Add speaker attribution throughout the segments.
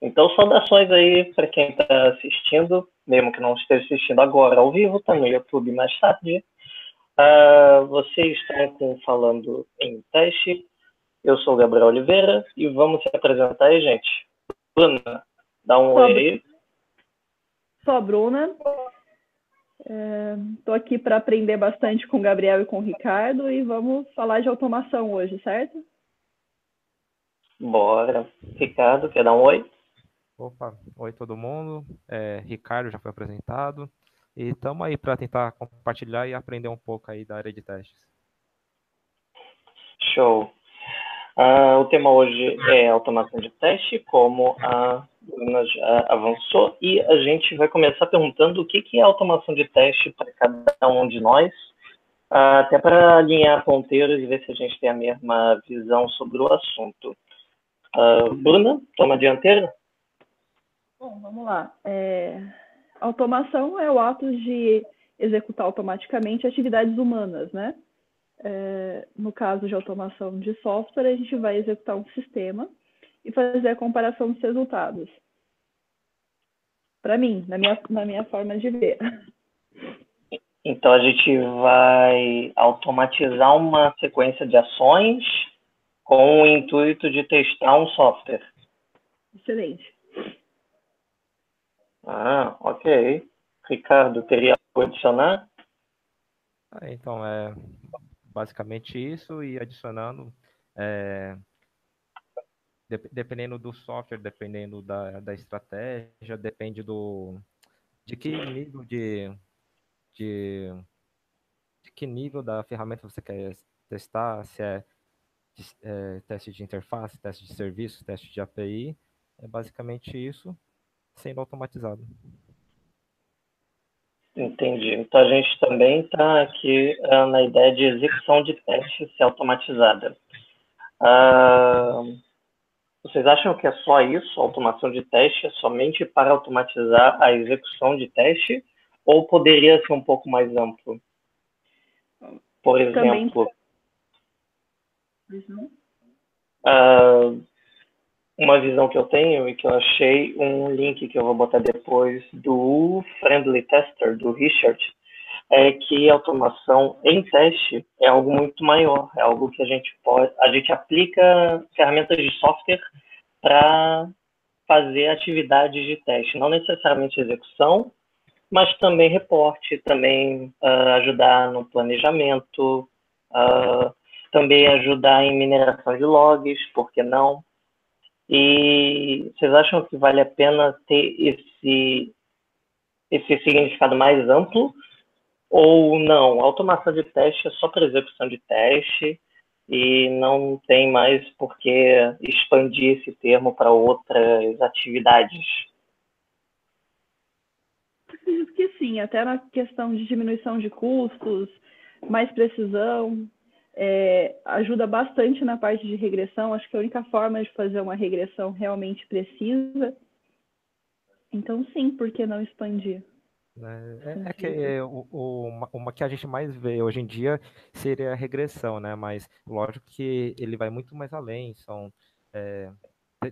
Speaker 1: Então, saudações aí para quem está assistindo, mesmo que não esteja assistindo agora ao vivo, tá no YouTube mais tarde. Vocês estão falando em teste. Eu sou o Gabriel Oliveira e vamos se apresentar aí, gente. Bruna, dá um oi aí.
Speaker 2: Sou a Bruna. Estou aqui para aprender bastante com o Gabriel e com o Ricardo e vamos falar de automação hoje, certo?
Speaker 1: Bora. Ricardo, quer dar um oi?
Speaker 3: Opa, oi todo mundo. Ricardo já foi apresentado. E estamos aí para tentar compartilhar e aprender um pouco aí da área de testes.
Speaker 1: Show. O tema hoje é automação de teste, como a Bruna já avançou, e a gente vai começar perguntando o que é automação de teste para cada um de nós, até para alinhar ponteiros e ver se a gente tem a mesma visão sobre o assunto. Bruna, toma a dianteira.
Speaker 2: Bom, vamos lá. Automação é o ato de executar automaticamente atividades humanas, né? No caso de automação de software, a gente vai executar um sistema e fazer a comparação dos resultados. Para mim, na minha forma de ver.
Speaker 1: Então, a gente vai automatizar uma sequência de ações com o intuito de testar um software.
Speaker 2: Excelente.
Speaker 1: Ok. Ricardo, teria algo a adicionar?
Speaker 3: Então, é basicamente isso, e adicionando, dependendo do software, dependendo da estratégia, depende de que nível de que nível da ferramenta você quer testar, se é teste de interface, teste de serviço, teste de API, é basicamente isso, sendo automatizado.
Speaker 1: Entendi. Então, a gente também está aqui na ideia de execução de teste ser automatizada. Vocês acham que é só isso, automação de teste, é somente para automatizar a execução de teste, ou poderia ser um pouco mais amplo? Por exemplo, uma visão que eu tenho e que eu achei um link que eu vou botar depois do Friendly Tester, do Richard, é que a automação em teste é algo muito maior, é algo que a gente aplica ferramentas de software para fazer atividades de teste, não necessariamente execução, mas também reporte, também ajudar no planejamento, também ajudar em mineração de logs, por que não? E vocês acham que vale a pena ter esse significado mais amplo? Ou não? A automação de teste é só para execução de teste e não tem mais por que expandir esse termo para outras atividades?
Speaker 2: Acredito que sim, até na questão de diminuição de custos, mais precisão, ajuda bastante na parte de regressão. Acho que a única forma de fazer uma regressão realmente precisa. Então, sim, por que não expandir?
Speaker 3: Uma que a gente mais vê hoje em dia seria a regressão, né? Mas lógico que ele vai muito mais além.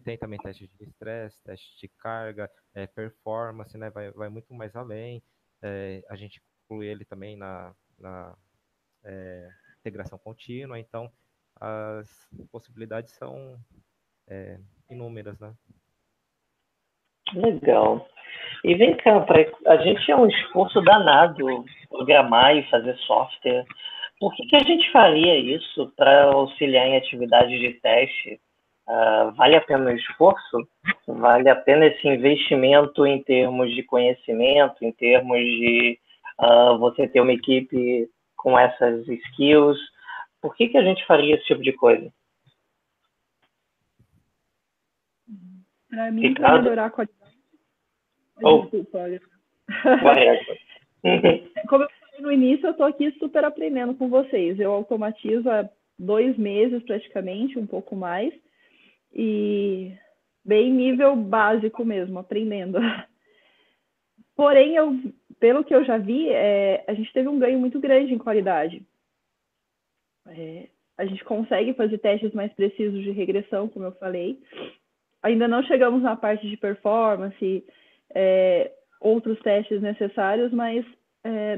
Speaker 3: Tem também teste de estresse, teste de carga, performance, né? Vai muito mais além. A gente inclui ele também na integração contínua. Então, as possibilidades são inúmeras, né?
Speaker 1: Legal. E vem cá, a gente é um esforço danado programar e fazer software. Por que a gente faria isso para auxiliar em atividades de teste? Vale a pena o esforço? Vale a pena esse investimento em termos de conhecimento, em termos de você ter uma equipe com essas skills? Por que a gente faria esse tipo de coisa?
Speaker 2: Para mim, para melhorar a qualidade. Desculpa, olha. Como eu falei no início, eu estou aqui super aprendendo com vocês. Eu automatizo há 2 meses praticamente, um pouco mais, e bem nível básico mesmo, aprendendo. Porém, pelo que eu já vi, a gente teve um ganho muito grande em qualidade. A gente consegue fazer testes mais precisos de regressão, como eu falei, ainda não chegamos na parte de performance, outros testes necessários, mas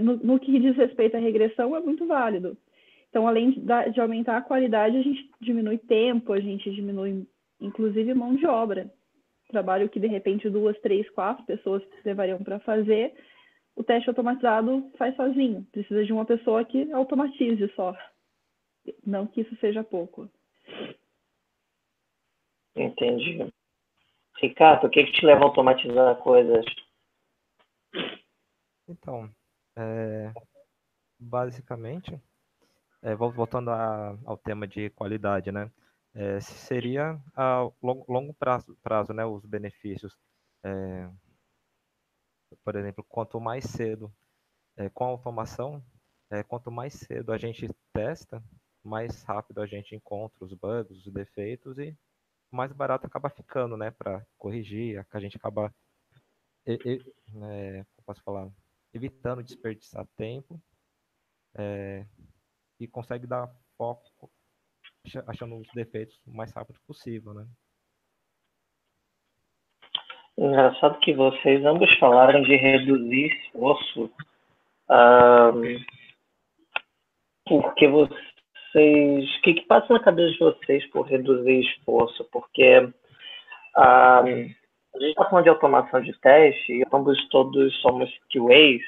Speaker 2: no que diz respeito à regressão é muito válido. Então, além de aumentar a qualidade, a gente diminui tempo, a gente diminui, inclusive, mão de obra. Trabalho que, de repente, 2, 3, 4 pessoas levariam para fazer, o teste automatizado faz sozinho. Precisa de uma pessoa que automatize só. Não que isso seja pouco.
Speaker 1: Entendi. Ricardo, o que te leva a automatizar coisas?
Speaker 3: Então, basicamente, voltando ao tema de qualidade, né? Seria a longo prazo, né? Os benefícios. Por exemplo, quanto mais cedo, com a automação, quanto mais cedo a gente testa, mais rápido a gente encontra os bugs, os defeitos e mais barato acaba ficando, né? Para corrigir, que a gente acaba, como posso falar, evitando desperdiçar tempo e consegue dar foco achando os defeitos o mais rápido possível, né?
Speaker 1: Engraçado que vocês ambos falaram de reduzir esforço, porque vocês... O que passa na cabeça de vocês por reduzir esforço? Porque a gente está falando de automação de teste e ambos todos somos QAs,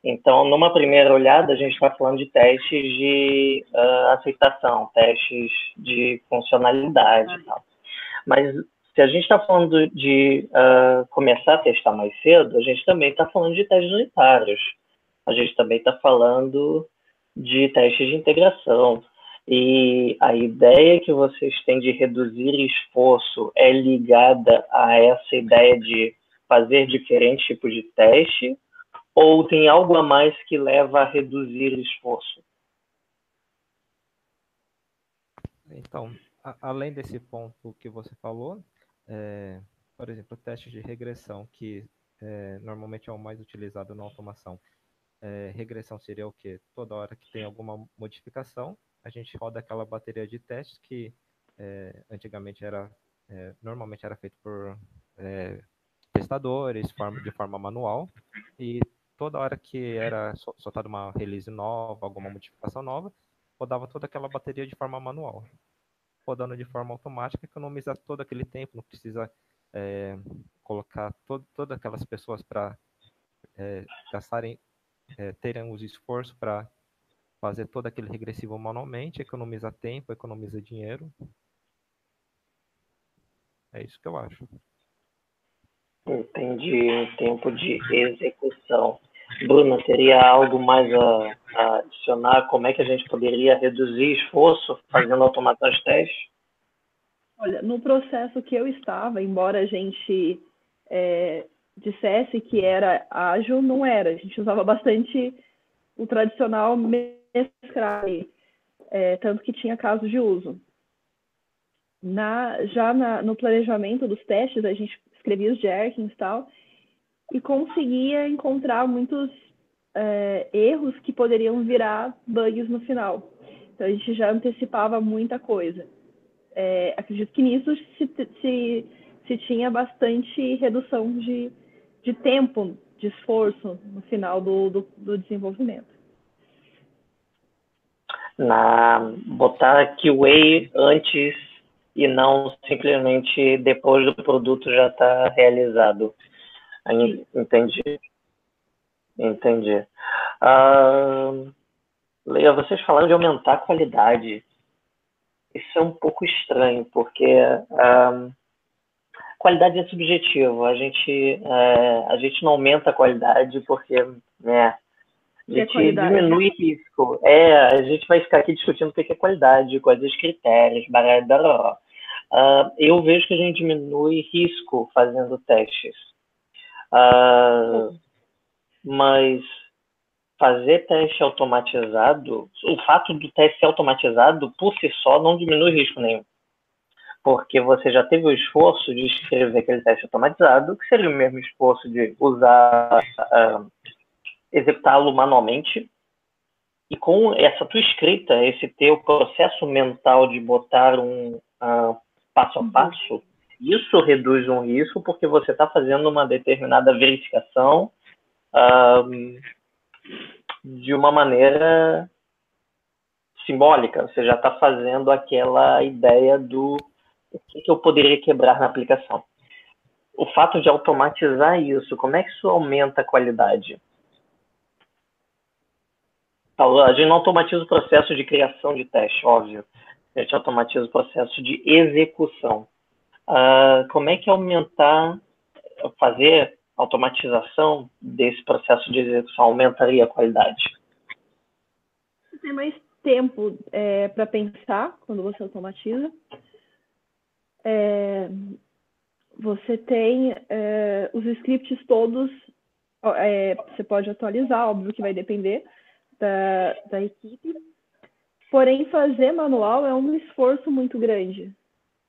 Speaker 1: então, numa primeira olhada, a gente está falando de testes de aceitação, testes de funcionalidade e tal. Mas se a gente está falando de começar a testar mais cedo, a gente também está falando de testes unitários. A gente também está falando de testes de integração. E a ideia que vocês têm de reduzir esforço é ligada a essa ideia de fazer diferentes tipos de teste? Ou tem algo a mais que leva a reduzir esforço?
Speaker 3: Então, além desse ponto que você falou, por exemplo, testes de regressão, que normalmente é o mais utilizado na automação. Regressão seria o quê? Toda hora que tem alguma modificação, a gente roda aquela bateria de testes que antigamente normalmente era feito por testadores, de forma manual, e toda hora que era soltada uma release nova, alguma modificação nova, rodava toda aquela bateria de forma manual. Rodando de forma automática, economiza todo aquele tempo, não precisa colocar todas aquelas pessoas para gastarem, terem os esforços para fazer todo aquele regressivo manualmente, economiza tempo, economiza dinheiro. É isso que eu acho.
Speaker 1: Entendi, em tempo de execução. Bruna, teria algo mais a adicionar? Como é que a gente poderia reduzir esforço fazendo automação de testes?
Speaker 2: Olha, no processo que eu estava, embora a gente dissesse que era ágil, não era. A gente usava bastante o tradicional mesclar, tanto que tinha casos de uso. No planejamento dos testes, a gente escrevia os jerkins e tal, e conseguia encontrar muitos erros que poderiam virar bugs no final. Então, a gente já antecipava muita coisa. Acredito que nisso se tinha bastante redução de tempo, de esforço no final do desenvolvimento.
Speaker 1: Botar QA antes e não simplesmente depois do produto já estar realizado. Entendi. Leia, vocês falaram de aumentar a qualidade. Isso é um pouco estranho, porque qualidade é subjetivo. A gente não aumenta a qualidade porque a gente diminui risco. A gente vai ficar aqui discutindo o que é qualidade, quais os critérios, barará. Eu vejo que a gente diminui risco fazendo testes. Mas fazer teste automatizado, o fato do teste ser automatizado por si só não diminui risco nenhum. Porque você já teve o esforço de escrever aquele teste automatizado, que seria o mesmo esforço de executá-lo manualmente. E com essa tua escrita, esse teu processo mental de botar um passo a passo, isso reduz um risco porque você está fazendo uma determinada verificação de uma maneira simbólica. Você já está fazendo aquela ideia do o que eu poderia quebrar na aplicação. O fato de automatizar isso, como é que isso aumenta a qualidade? A gente não automatiza o processo de criação de teste, óbvio. A gente automatiza o processo de execução. Como é que fazer automatização desse processo de execução aumentaria a qualidade?
Speaker 2: Você tem mais tempo para pensar quando você automatiza. Você tem os scripts todos, você pode atualizar, óbvio que vai depender da equipe. Porém, fazer manual é um esforço muito grande.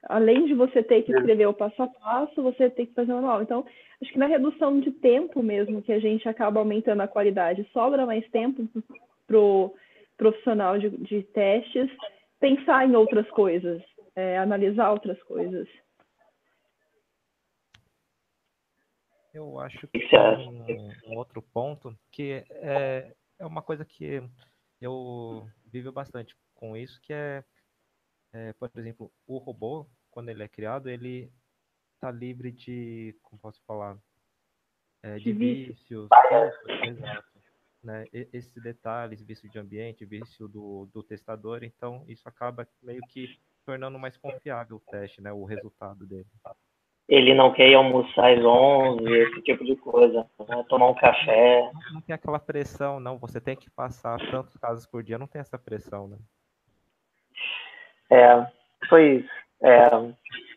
Speaker 2: Além de você ter que escrever o passo a passo, você tem que fazer manual. Então, acho que na redução de tempo mesmo que a gente acaba aumentando a qualidade, sobra mais tempo para o profissional de testes pensar em outras coisas, analisar outras coisas.
Speaker 3: Eu acho que tem um outro ponto que é uma coisa que eu vivo bastante com isso, que por exemplo, o robô, quando ele é criado, ele está livre de, como posso falar, de vícios, exato, né? Esses detalhes, vício de ambiente, vício do testador, então isso acaba meio que tornando mais confiável o teste, né? O resultado dele.
Speaker 1: Ele não quer ir almoçar às 11, esse tipo de coisa, né? Tomar um café.
Speaker 3: Não tem aquela pressão, não. Você tem que passar tantos casos por dia, não tem essa pressão, né?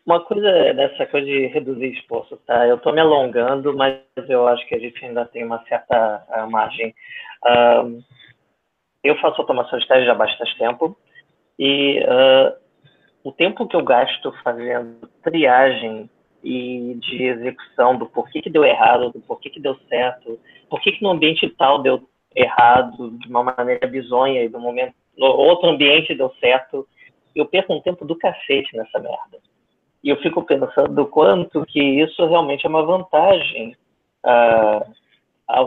Speaker 1: Uma coisa dessa coisa de reduzir esforço, tá? Eu estou me alongando, mas eu acho que a gente ainda tem uma certa margem. Eu faço automação de teste já há bastante tempo e o tempo que eu gasto fazendo triagem e de execução do porquê que deu errado, do porquê que deu certo, porquê que no ambiente tal deu errado de uma maneira bizonha e no outro ambiente deu certo, eu perco um tempo do cacete nessa merda. E eu fico pensando do quanto que isso realmente é uma vantagem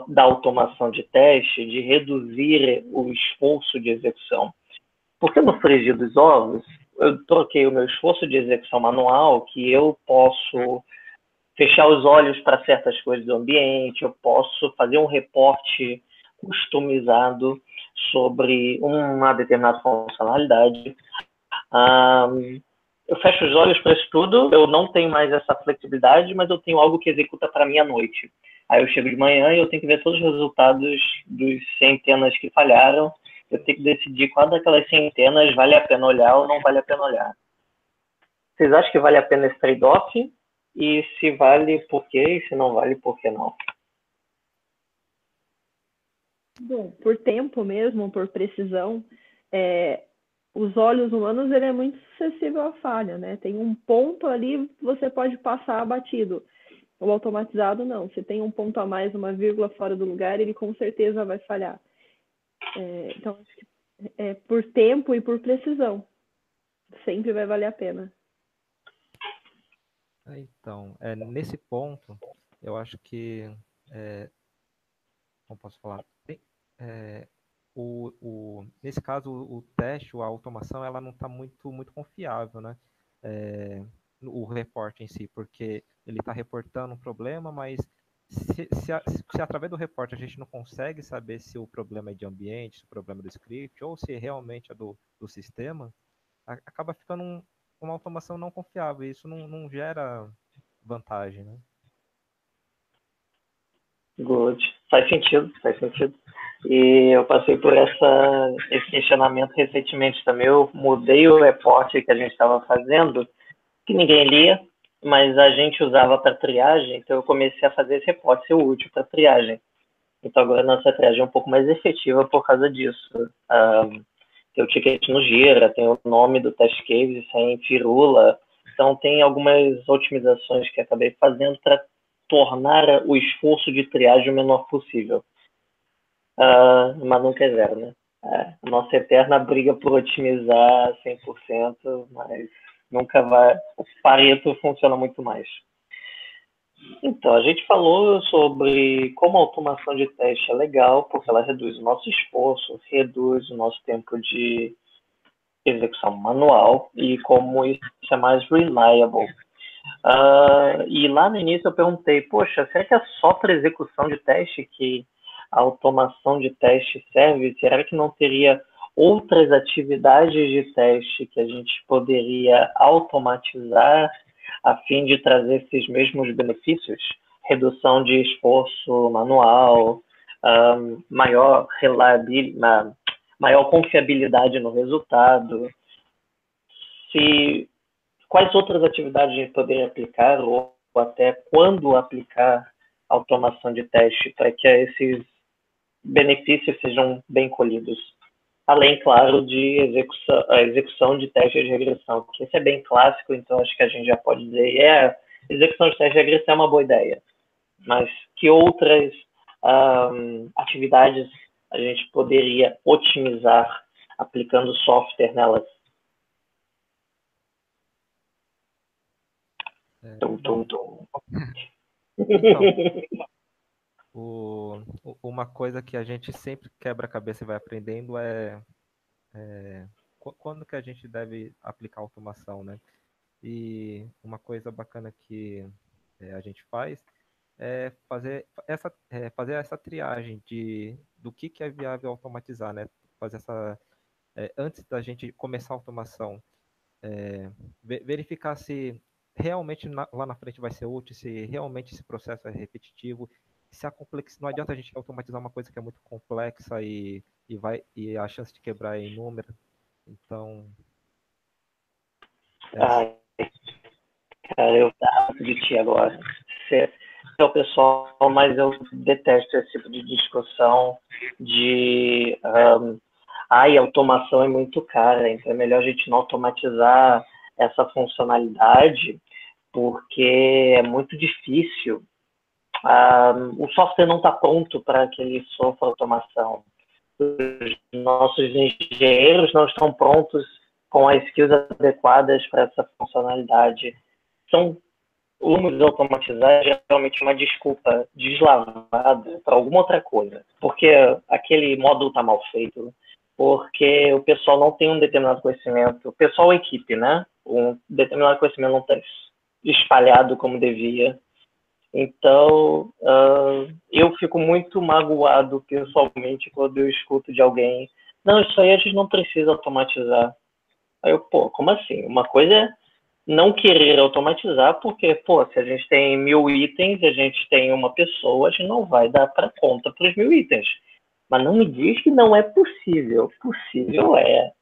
Speaker 1: da automação de teste, de reduzir o esforço de execução. Porque no frigir dos ovos, eu troquei o meu esforço de execução manual, que eu posso fechar os olhos para certas coisas do ambiente, eu posso fazer um reporte customizado sobre uma determinada funcionalidade. Eu fecho os olhos para isso tudo, eu não tenho mais essa flexibilidade, mas eu tenho algo que executa para mim à noite. Aí eu chego de manhã e eu tenho que ver todos os resultados dos centenas que falharam, eu tenho que decidir qual daquelas centenas vale a pena olhar ou não vale a pena olhar. Vocês acham que vale a pena esse trade-off? E se vale, por quê? E se não vale, por que não?
Speaker 2: Bom, por tempo mesmo, por precisão, os olhos humanos ele é muito suscetível à falha, né? Tem um ponto ali, você pode passar batido. O automatizado não. Se tem um ponto a mais, uma vírgula fora do lugar, ele com certeza vai falhar. Então, acho que por tempo e por precisão. Sempre vai valer a pena.
Speaker 3: Então, nesse ponto, eu acho que, como posso falar, nesse caso, o teste, a automação, ela não está muito confiável, né? O reporte em si, porque ele está reportando um problema, mas se através do reporte a gente não consegue saber se o problema é de ambiente, se o problema é do script, ou se realmente é do sistema, acaba ficando uma automação não confiável, e isso não gera vantagem, né?
Speaker 1: Good. Faz sentido. E eu passei por esse questionamento recentemente também. Eu mudei o reporte que a gente estava fazendo, que ninguém lia, mas a gente usava para triagem, então eu comecei a fazer esse reporte ser útil para triagem. Então agora a nossa triagem é um pouco mais efetiva por causa disso. Tem o ticket no Gira, tem o nome do test case sem firula, então tem algumas otimizações que acabei fazendo para tornar o esforço de triagem o menor possível. Mas nunca é zero, né? A nossa eterna briga por otimizar 100%, mas Nunca vai. O Pareto funciona muito mais. Então, a gente falou sobre como a automação de teste é legal, porque ela reduz o nosso esforço, reduz o nosso tempo de execução manual e como isso é mais reliable. E lá no início eu perguntei, poxa, será que é só para execução de teste que a automação de teste serve? Será que não teria outras atividades de teste que a gente poderia automatizar a fim de trazer esses mesmos benefícios? Redução de esforço manual, maior reliabilidade, maior confiabilidade no resultado. Quais outras atividades a gente poderia aplicar ou até quando aplicar automação de teste para que esses benefícios sejam bem colhidos? Além, claro, de a execução de testes de regressão, que esse é bem clássico, então acho que a gente já pode dizer, execução de teste de regressão é uma boa ideia. Mas que outras atividades a gente poderia otimizar aplicando software nelas?
Speaker 3: Então, uma coisa que a gente sempre quebra a cabeça e vai aprendendo é quando que a gente deve aplicar automação, né? E uma coisa bacana que a gente faz é fazer essa triagem do que é viável automatizar, né? Fazer antes da gente começar a automação, verificar se realmente lá na frente vai ser útil, se realmente esse processo é repetitivo, se não adianta a gente automatizar uma coisa que é muito complexa e a chance de quebrar é inúmera. Então,
Speaker 1: cara, eu tava de ti agora. Você é o pessoal, mas eu detesto esse tipo de discussão de automação é muito cara, então é melhor a gente não automatizar essa funcionalidade porque é muito difícil. O software não está pronto para que ele sofra automação. Os nossos engenheiros não estão prontos com as skills adequadas para essa funcionalidade. O número automatizar é geralmente uma desculpa deslavada para alguma outra coisa. Porque aquele módulo está mal feito, porque o pessoal não tem um determinado conhecimento, o pessoal, a equipe, né? Um determinado conhecimento não está espalhado como devia. Então, eu fico muito magoado pessoalmente quando eu escuto de alguém, não, isso aí a gente não precisa automatizar. Aí eu, como assim? Uma coisa é não querer automatizar, porque, se a gente tem 1000 itens, a gente tem uma pessoa, a gente não vai dar para conta para os 1000 itens. Mas não me diz que não é possível. Possível é.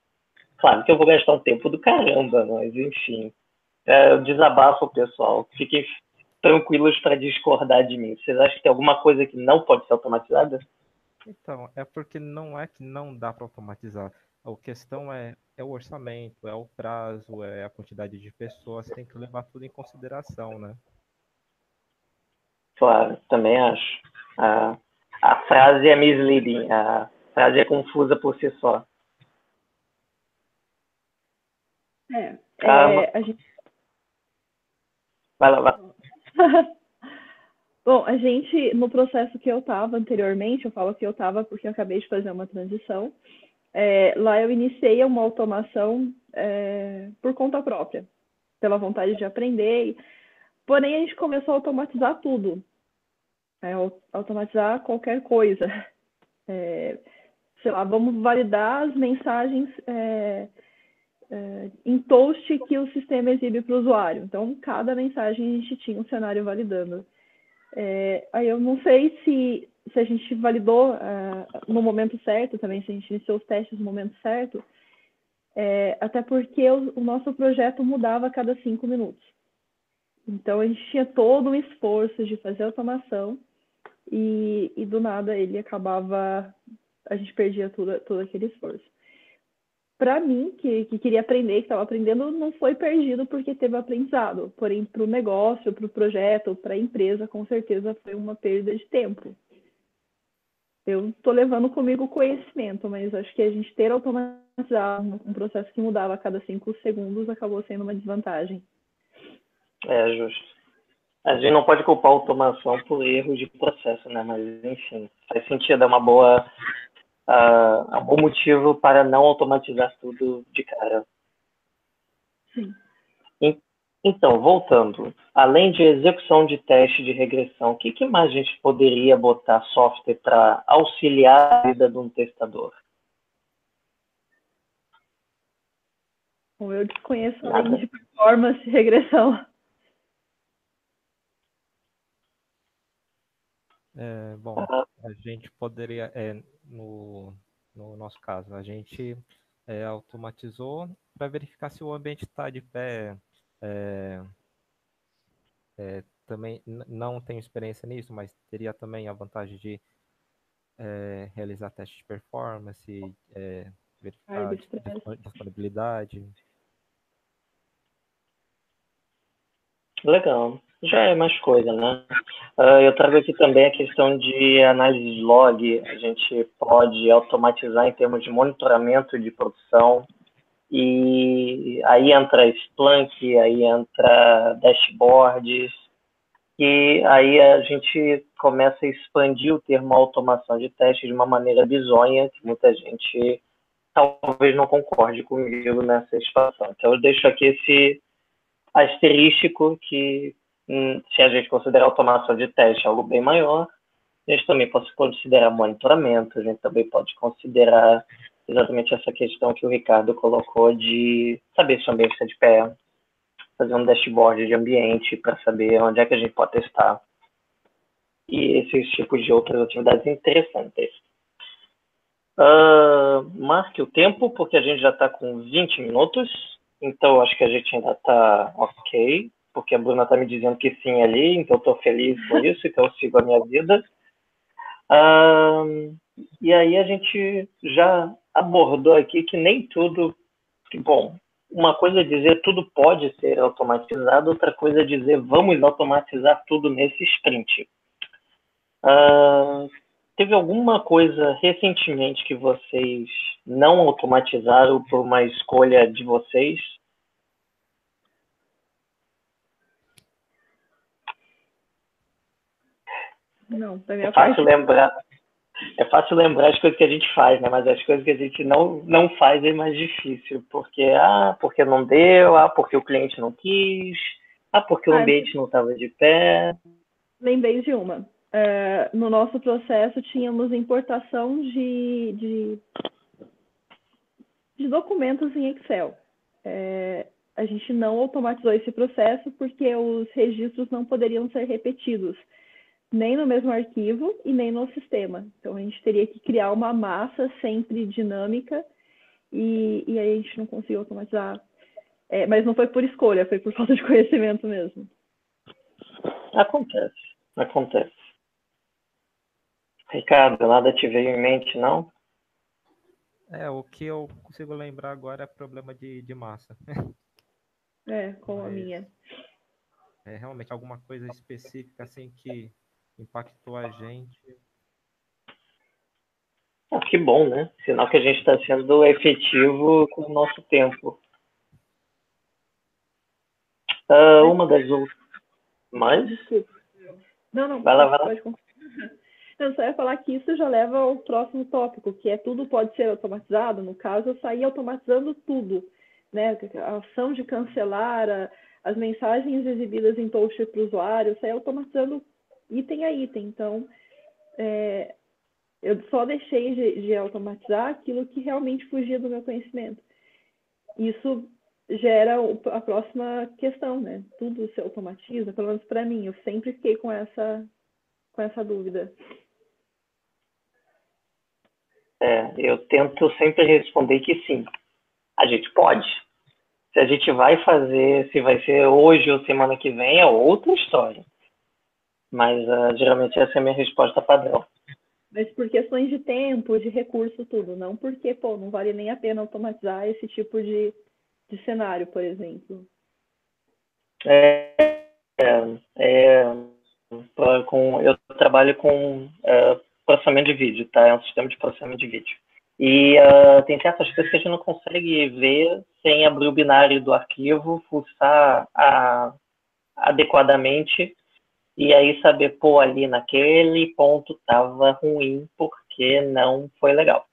Speaker 1: Claro que eu vou gastar um tempo do caramba, mas enfim. Desabafo, pessoal. Fiquem tranquilos para discordar de mim. Vocês acham que tem alguma coisa que não pode ser automatizada?
Speaker 3: Então, é porque não é que não dá para automatizar. A questão é o orçamento, é o prazo, é a quantidade de pessoas, tem que levar tudo em consideração, né?
Speaker 1: Claro, também acho. A frase é misleading, a frase é confusa por si só.
Speaker 2: A gente...
Speaker 1: Vai lá.
Speaker 2: Bom, a gente, no processo que eu estava anteriormente, eu falo que eu estava porque eu acabei de fazer uma transição, lá eu iniciei uma automação por conta própria, pela vontade de aprender, porém a gente começou a automatizar tudo, automatizar qualquer coisa. Sei lá, vamos validar as mensagens em toast que o sistema exibe para o usuário. Então, cada mensagem a gente tinha um cenário validando. Aí eu não sei se a gente validou no momento certo também, se a gente iniciou os testes no momento certo, até porque o nosso projeto mudava a cada 5 minutos. Então, a gente tinha todo um esforço de fazer automação e do nada ele acabava, a gente perdia todo aquele esforço. Para mim, que queria aprender, que estava aprendendo, não foi perdido porque teve aprendizado. Porém, para o negócio, para o projeto, para a empresa, com certeza foi uma perda de tempo. Eu estou levando comigo o conhecimento, mas acho que a gente ter automatizado um processo que mudava a cada 5 segundos acabou sendo uma desvantagem.
Speaker 1: É justo. A gente não pode culpar a automação por erros de processo, né? Mas, enfim, faz sentido, é um bom motivo para não automatizar tudo de cara.
Speaker 2: Sim.
Speaker 1: Então, voltando, além de execução de teste de regressão, o que mais a gente poderia botar software para auxiliar a vida de um testador?
Speaker 2: Bom, eu desconheço além de performance e regressão.
Speaker 3: Bom, a gente poderia, no nosso caso, a gente automatizou para verificar se o ambiente está de pé. Também não tenho experiência nisso, mas teria também a vantagem de realizar testes de performance, verificar disponibilidade.
Speaker 1: Legal. Já é mais coisa, né? Eu trago aqui também a questão de análise de log. A gente pode automatizar em termos de monitoramento de produção. E aí entra Splunk, aí entra dashboards. E aí a gente começa a expandir o termo automação de teste de uma maneira bizonha, que muita gente talvez não concorde comigo nessa expansão. Então eu deixo aqui esse asterístico que, se a gente considerar automação de teste algo bem maior, a gente também pode considerar monitoramento, a gente também pode considerar exatamente essa questão que o Ricardo colocou de saber se o ambiente está de pé, fazer um dashboard de ambiente para saber onde é que a gente pode testar e esses tipos de outras atividades interessantes. Marque o tempo, porque a gente já está com 20 minutos, então acho que a gente ainda está ok, porque a Bruna está me dizendo que sim ali, então estou feliz com isso, então eu sigo a minha vida. E aí a gente já abordou aqui que nem tudo... Bom, uma coisa é dizer tudo pode ser automatizado, outra coisa é dizer vamos automatizar tudo nesse sprint. Teve alguma coisa recentemente que vocês não automatizaram por uma escolha de vocês?
Speaker 2: Não, da minha
Speaker 1: É fácil
Speaker 2: parte.
Speaker 1: lembrar. É fácil lembrar as coisas que a gente faz, né? Mas as coisas que a gente não faz é mais difícil. Porque não deu, porque o cliente não quis, porque o ambiente não estava de pé.
Speaker 2: Lembrei de uma. No nosso processo tínhamos importação de documentos em Excel. A gente não automatizou esse processo porque os registros não poderiam ser repetidos, nem no mesmo arquivo e nem no sistema. Então, a gente teria que criar uma massa sempre dinâmica e aí a gente não conseguiu automatizar. Mas não foi por escolha, foi por falta de conhecimento mesmo.
Speaker 1: Acontece. Ricardo, nada te veio em mente, não?
Speaker 3: O que eu consigo lembrar agora é problema de massa.
Speaker 2: Com a minha.
Speaker 3: Realmente alguma coisa específica assim que impactou a gente.
Speaker 1: Que bom, né? Sinal que a gente está sendo efetivo com o nosso tempo. Uma das outras. Mas.
Speaker 2: Desculpa. Não,
Speaker 1: vai lá.
Speaker 2: pode continuar. Eu só ia falar que isso já leva ao próximo tópico, que é tudo pode ser automatizado. No caso, eu saí automatizando tudo, né? A ação de cancelar, as mensagens exibidas em post para o usuário, eu saí automatizando item a item. Então, eu só deixei de automatizar aquilo que realmente fugia do meu conhecimento. Isso gera a próxima questão, né? Tudo se automatiza, pelo menos para mim. Eu sempre fiquei com essa dúvida.
Speaker 1: Eu tento sempre responder que sim. A gente pode. Se a gente vai fazer, se vai ser hoje ou semana que vem, é outra história. Mas geralmente essa é a minha resposta padrão.
Speaker 2: Mas por questões de tempo, de recurso, tudo. Não porque, não vale nem a pena automatizar esse tipo de cenário, por exemplo.
Speaker 1: Eu trabalho com processamento de vídeo, tá? É um sistema de processamento de vídeo. E tem certas coisas que a gente não consegue ver sem abrir o binário do arquivo, fuçar adequadamente e aí saber, pô, ali naquele ponto estava ruim porque não foi legal.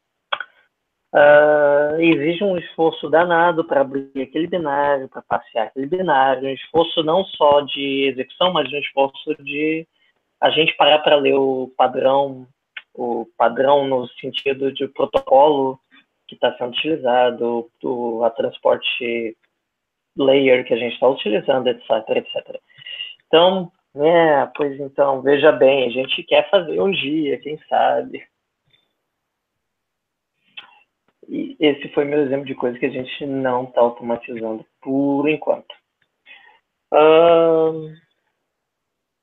Speaker 1: Exige um esforço danado para abrir aquele binário, para passear aquele binário, um esforço não só de execução, mas um esforço de a gente parar para ler o padrão no sentido de protocolo que está sendo utilizado, a transporte layer que a gente está utilizando, etc, etc. Então, pois então, veja bem, a gente quer fazer um dia, quem sabe. E esse foi meu exemplo de coisa que a gente não está automatizando por enquanto.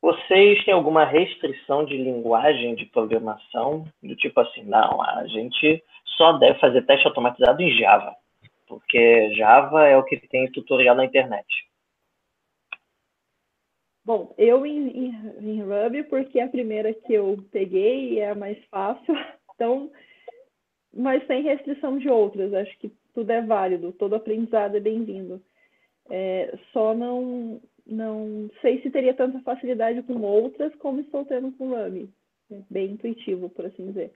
Speaker 1: Vocês têm alguma restrição de linguagem de programação? Do tipo assim, não, a gente só deve fazer teste automatizado em Java, porque Java é o que tem tutorial na internet.
Speaker 2: Bom, eu em Ruby, porque é a primeira que eu peguei e é a mais fácil, então, mas sem restrição de outras, acho que tudo é válido, todo aprendizado é bem-vindo. Só não sei se teria tanta facilidade com outras como estou tendo com Ruby. É bem intuitivo, por assim dizer.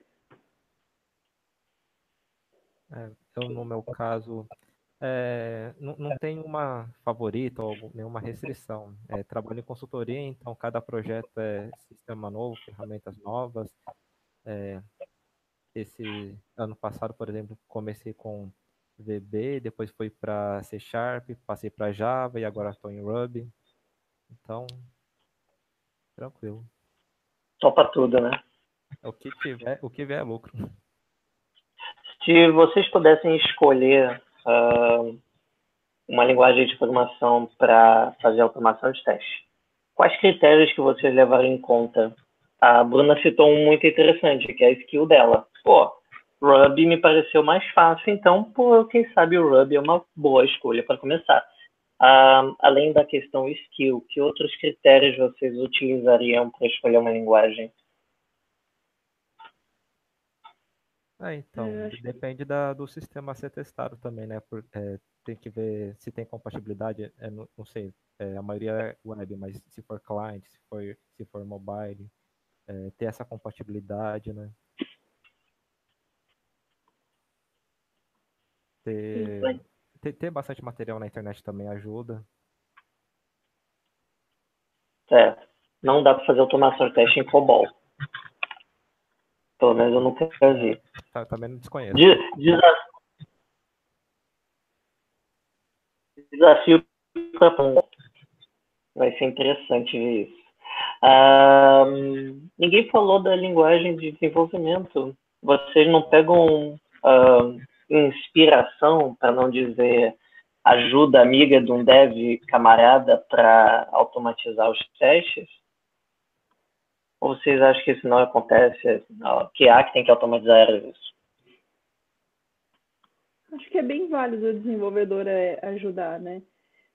Speaker 3: Eu, no meu caso, não tenho uma favorita ou nenhuma restrição. Trabalho em consultoria, então cada projeto é sistema novo, ferramentas novas. Esse ano passado, por exemplo, comecei com VB, depois fui para C Sharp, passei para Java e agora estou em Ruby. Então, tranquilo.
Speaker 1: Topa tudo, né?
Speaker 3: O que vier é lucro.
Speaker 1: Se vocês pudessem escolher uma linguagem de programação para fazer automação de teste, quais critérios que vocês levariam em conta? A Bruna citou um muito interessante, que é a skill dela. Pô, Ruby me pareceu mais fácil, então, pô, quem sabe o Ruby é uma boa escolha para começar. Além da questão skill, que outros critérios vocês utilizariam para escolher uma linguagem?
Speaker 3: Então, depende do sistema a ser testado também, né? Tem que ver se tem compatibilidade, não sei, a maioria é web, mas se for client, se for mobile, ter essa compatibilidade, né? Ter bastante material na internet também ajuda.
Speaker 1: Não dá para fazer automação de teste em COBOL. Pelo menos eu nunca vi.
Speaker 3: Também não desconheço.
Speaker 1: Desafio para vai ser interessante ver isso. Ninguém falou da linguagem de desenvolvimento. Vocês não pegam inspiração, para não dizer ajuda amiga de um dev camarada para automatizar os testes? Ou vocês acham que isso não acontece? Que tem que automatizar isso?
Speaker 2: Acho que é bem válido o desenvolvedor ajudar, né?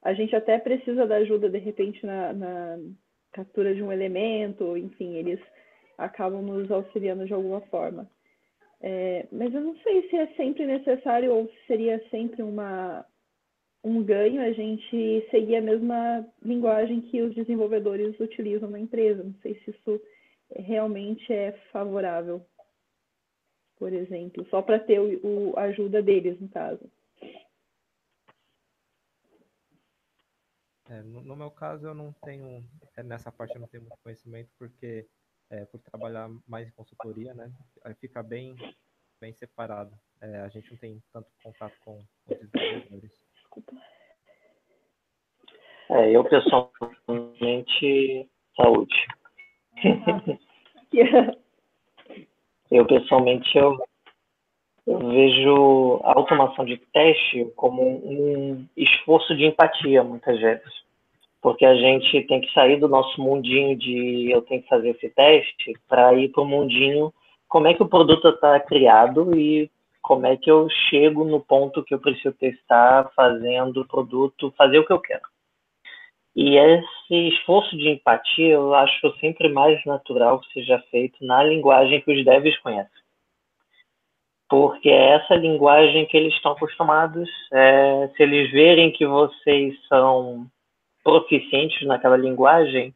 Speaker 2: A gente até precisa da ajuda, de repente, na captura de um elemento, enfim, eles acabam nos auxiliando de alguma forma. Mas eu não sei se é sempre necessário ou se seria sempre um ganho a gente seguir a mesma linguagem que os desenvolvedores utilizam na empresa. Não sei se isso realmente é favorável, por exemplo, só para ter a ajuda deles, no caso.
Speaker 3: No meu caso, eu não tenho, nessa parte eu não tenho muito conhecimento, porque por trabalhar mais em consultoria, né, aí fica bem separado. A gente não tem tanto contato com os desenvolvedores.
Speaker 2: Desculpa.
Speaker 1: Eu pessoalmente, saúde. Eu pessoalmente, eu vejo a automação de teste como um esforço de empatia, muitas vezes. Porque a gente tem que sair do nosso mundinho de eu tenho que fazer esse teste para ir para o mundinho como é que o produto está criado e como é que eu chego no ponto que eu preciso testar fazendo o produto, fazer o que eu quero. E esse esforço de empatia eu acho sempre mais natural que seja feito na linguagem que os devs conhecem. Porque é essa linguagem que eles estão acostumados. Se eles verem que vocês são proficientes naquela linguagem,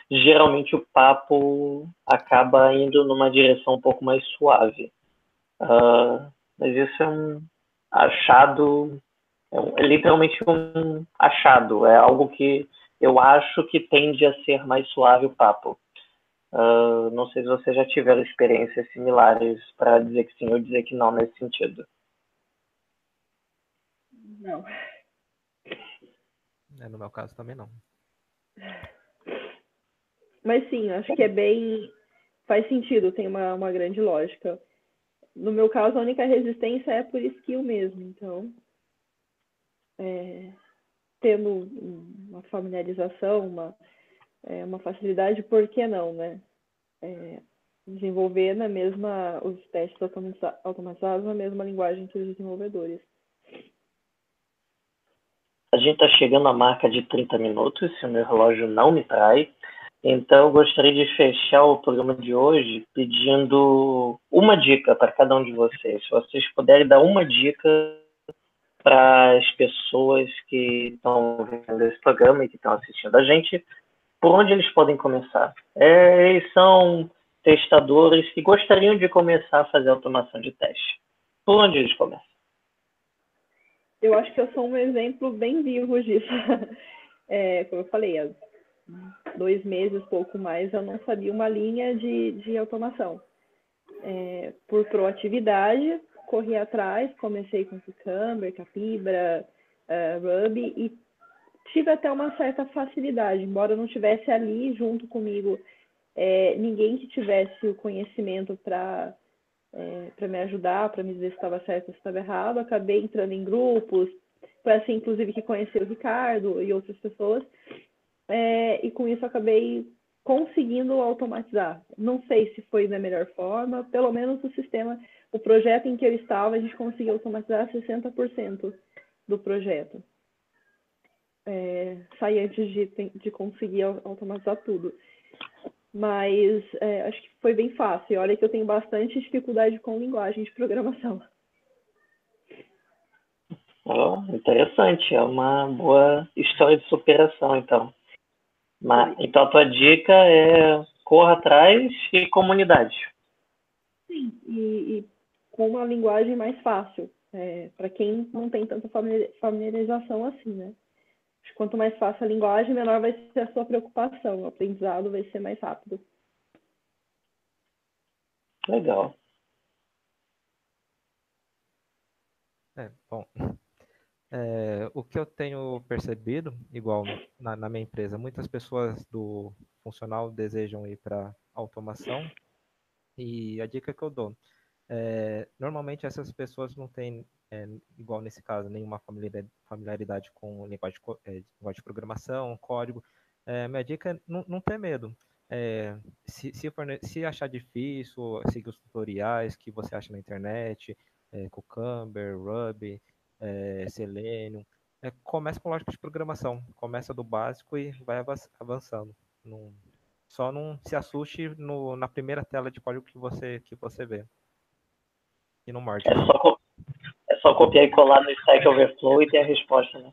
Speaker 1: geralmente o papo acaba indo numa direção um pouco mais suave. Mas isso é um achado, é literalmente um achado, é algo que eu acho que tende a ser mais suave o papo. Não sei se vocês já tiveram experiências similares para dizer que sim ou dizer que não nesse sentido.
Speaker 2: Não.
Speaker 3: No meu caso também não.
Speaker 2: Mas sim, acho que faz sentido, tem uma grande lógica. No meu caso, a única resistência é por skill mesmo. Então, tendo uma familiarização, uma facilidade, por que não, né? Desenvolver os testes automatizados na mesma linguagem que os desenvolvedores.
Speaker 1: A gente está chegando à marca de 30 minutos, se o meu relógio não me trai. Então, eu gostaria de fechar o programa de hoje pedindo uma dica para cada um de vocês. Se vocês puderem dar uma dica para as pessoas que estão vendo esse programa e que estão assistindo a gente, por onde eles podem começar? Eles são testadores que gostariam de começar a fazer automação de teste. Por onde eles começam?
Speaker 2: Eu acho que eu sou um exemplo bem vivo disso. Como eu falei, há 2 meses, pouco mais, eu não sabia uma linha de automação. Por proatividade, corri atrás, comecei com Cucumber, Capybara, Ruby, e tive até uma certa facilidade, embora não tivesse ali junto comigo ninguém que tivesse o conhecimento para me ajudar, para me dizer se estava certo ou se estava errado. Acabei entrando em grupos, foi assim, inclusive, que conheci o Ricardo e outras pessoas, e com isso acabei conseguindo automatizar. Não sei se foi da melhor forma, pelo menos o projeto em que eu estava, a gente conseguiu automatizar 60% do projeto. Saí antes de conseguir automatizar tudo. Mas acho que foi bem fácil. Olha que eu tenho bastante dificuldade com linguagem de programação.
Speaker 1: Interessante, é uma boa história de superação, então. Então, a tua dica é corra atrás e comunidade.
Speaker 2: Sim, e com uma linguagem mais fácil, para quem não tem tanta familiarização assim, né? Acho que quanto mais fácil a linguagem, menor vai ser a sua preocupação. O aprendizado vai ser mais rápido.
Speaker 1: Legal.
Speaker 3: Bom, o que eu tenho percebido, igual na minha empresa, muitas pessoas do funcional desejam ir para automação, e a dica que eu dou, normalmente essas pessoas não têm, igual nesse caso, nenhuma familiaridade com linguagem de programação, código. Minha dica é não ter medo. Se achar difícil, seguir os tutoriais que você acha na internet, Cucumber, Ruby, Selenium. Comece com lógica de programação. Começa do básico e vai avançando. Só não se assuste na primeira tela de código que você vê. E não morde.
Speaker 1: É só copiar e colar no Stack Overflow e ter a resposta, né?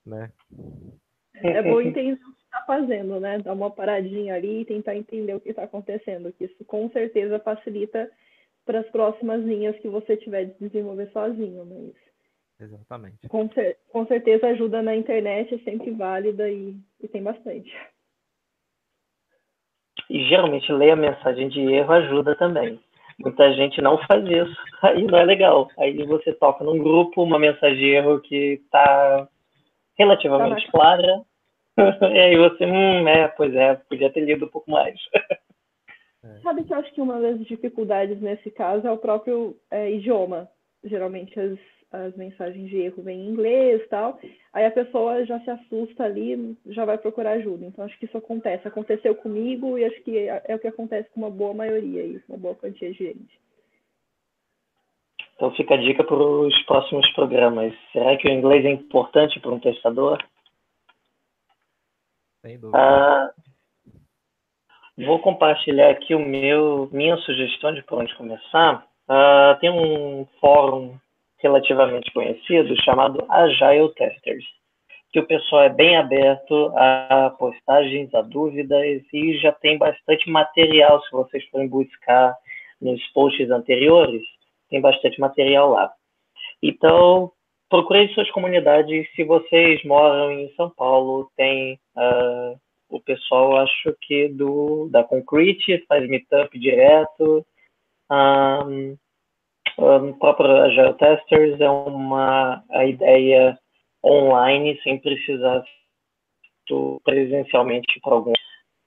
Speaker 3: Né?
Speaker 2: É bom entender o que está fazendo, né? Dar uma paradinha ali e tentar entender o que está acontecendo. Que isso com certeza facilita para as próximas linhas que você tiver de desenvolver sozinho. Mas
Speaker 3: exatamente.
Speaker 2: Com certeza ajuda na internet, é sempre válida e tem bastante.
Speaker 1: E geralmente ler a mensagem de erro ajuda também. Muita gente não faz isso, aí não é legal. Aí você toca num grupo uma mensagem de erro que está relativamente clara, e aí você, pois é, podia ter lido um pouco mais.
Speaker 2: Sabe que eu acho que uma das dificuldades nesse caso é o próprio idioma. Geralmente as mensagens de erro vêm em inglês e tal, aí a pessoa já se assusta ali, já vai procurar ajuda. Então acho que isso aconteceu comigo e acho que é o que acontece com uma boa maioria, uma boa quantia de gente.
Speaker 1: Então fica a dica para os próximos programas. Será que o inglês é importante para um testador?
Speaker 3: Sem dúvida.
Speaker 1: Ah, vou compartilhar aqui minha sugestão de por onde começar. Tem um fórum relativamente conhecido chamado Agile Testers, que o pessoal é bem aberto a postagens, a dúvidas, e já tem bastante material, se vocês forem buscar nos posts anteriores, tem bastante material lá. Então, procurem suas comunidades. Se vocês moram em São Paulo, tem o pessoal, acho que da Concrete, faz meetup direto. O próprio Agile Testers é a ideia online, sem precisar presencialmente para algum.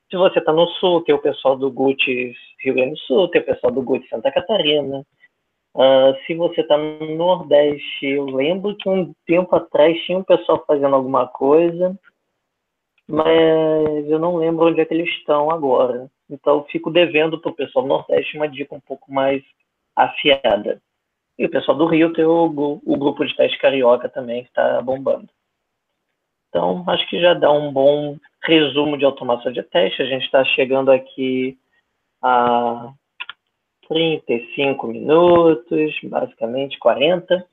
Speaker 1: Se você está no Sul, tem o pessoal do GUTS Rio Grande do Sul, tem o pessoal do GUTS Santa Catarina. Se você está no Nordeste, eu lembro que um tempo atrás tinha um pessoal fazendo alguma coisa, mas eu não lembro onde é que eles estão agora. Então, fico devendo para o pessoal do Nordeste uma dica um pouco mais afiada. E o pessoal do Rio tem o grupo de teste carioca também, que está bombando. Então, acho que já dá um bom resumo de automação de teste. A gente está chegando aqui a 35 minutos, basicamente 40.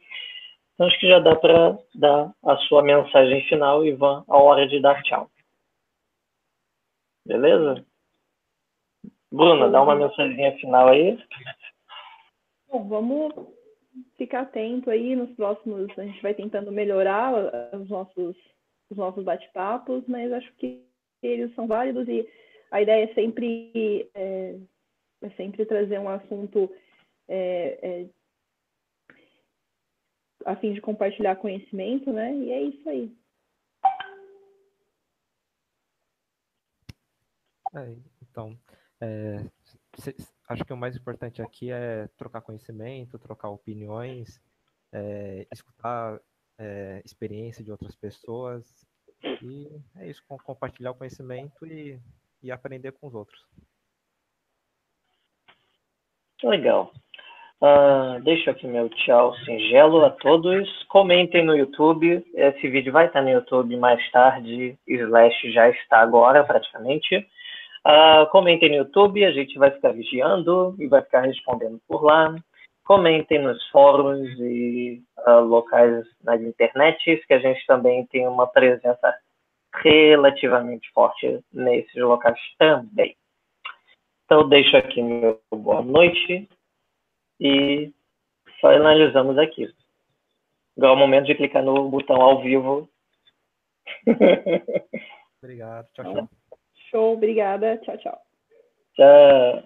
Speaker 1: Então, acho que já dá para dar a sua mensagem final, Ivan, a hora de dar tchau. Beleza? Bruna, dá uma mensagem final aí.
Speaker 2: Bom, vamos ficar atento aí nos próximos. A gente vai tentando melhorar os nossos bate-papos, mas acho que eles são válidos e a ideia é sempre trazer um assunto a fim de compartilhar conhecimento, né? E é isso aí.
Speaker 3: Então, acho que o mais importante aqui é trocar conhecimento, trocar opiniões, escutar experiência de outras pessoas, e é isso, compartilhar o conhecimento e aprender com os outros.
Speaker 1: Legal. Deixo aqui meu tchau singelo a todos. Comentem no YouTube. Esse vídeo vai estar no YouTube mais tarde, já está agora praticamente. Comentem no YouTube, a gente vai ficar vigiando e vai ficar respondendo por lá. Comentem nos fóruns e locais nas internets, que a gente também tem uma presença relativamente forte nesses locais também. Então, deixo aqui meu boa noite e finalizamos aqui. Agora é o momento de clicar no botão ao vivo.
Speaker 3: Obrigado, tchau, tchau.
Speaker 2: Show, obrigada, tchau, tchau.
Speaker 1: Tchau.